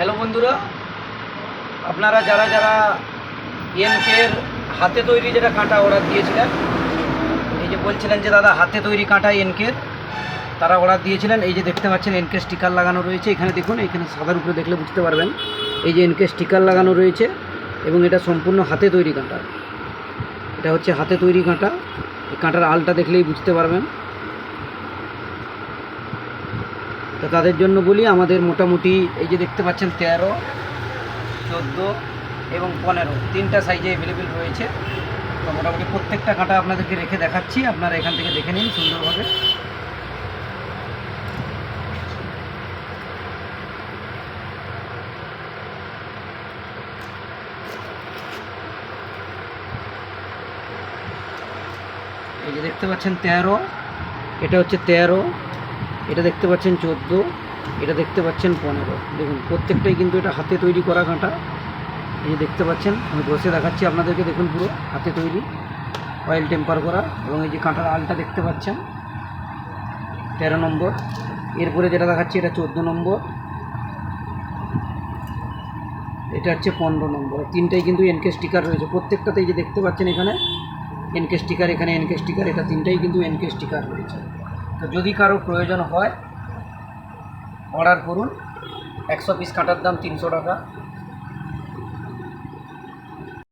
Hello বন্ধুরা, আপনারা যারা যারা এনকের হাতে তৈরি যেটা কাঁটা অর্ডার দিয়েছিলেন, এই যে বলছিলেন যে দাদা হাতে তৈরি কাঁটা এনকের, তারা অর্ডার দিয়েছিলেন। এই যে দেখতে পাচ্ছেন এনকে স্টিকার লাগানো রয়েছে। এখানে দেখুন, এখানে সাদার উপরে দেখলে বুঝতে পারবেন এই যে এনকে স্টিকার লাগানো রয়েছে এবং এটা সম্পূর্ণ হাতে তৈরি কাঁটা। এটা হচ্ছে হাতে তৈরি কাঁটা। এই কাঁটার আলটা দেখলেই বুঝতে পারবেন। তো তাদের জন্য বলি, আমাদের মোটামুটি এই যে দেখতে পাচ্ছেন 13, 14 এবং 15 তিনটা সাইজে অ্যাভেলেবেল রয়েছে। তো মোটামুটি প্রত্যেকটা কাঁটা আপনাদেরকে রেখে দেখাচ্ছি, আপনারা এখান থেকে দেখে নিন সুন্দরভাবে। এই যে দেখতে পাচ্ছেন 13, এটা হচ্ছে 13, এটা দেখতে পাচ্ছেন 14, এটা দেখতে পাচ্ছেন 15। দেখুন প্রত্যেকটাই কিন্তু এটা হাতে তৈরি করা কাঁটা। এই যে দেখতে পাচ্ছেন, আমি বসে দেখাচ্ছি আপনাদেরকে। দেখুন পুরো হাতে তৈরি, অয়েল টেম্পার করা। এবং এই যে কাঁটার আলটা দেখতে পাচ্ছেন 13 নম্বর। এরপরে যেটা দেখাচ্ছি এটা 14 নম্বর, এটা হচ্ছে 15 নম্বর। তিনটাই কিন্তু এনকে স্টিকার রয়েছে প্রত্যেকটাতেই। যে দেখতে পাচ্ছেন এখানে এনকে স্টিকার, এখানে এনকে স্টিকার, এটা তিনটাই কিন্তু এনকে স্টিকার রয়েছে। তো যদি কারো প্রয়োজন হয় অর্ডার করুন। 100 পিস কাঁটার দাম 300 টাকা।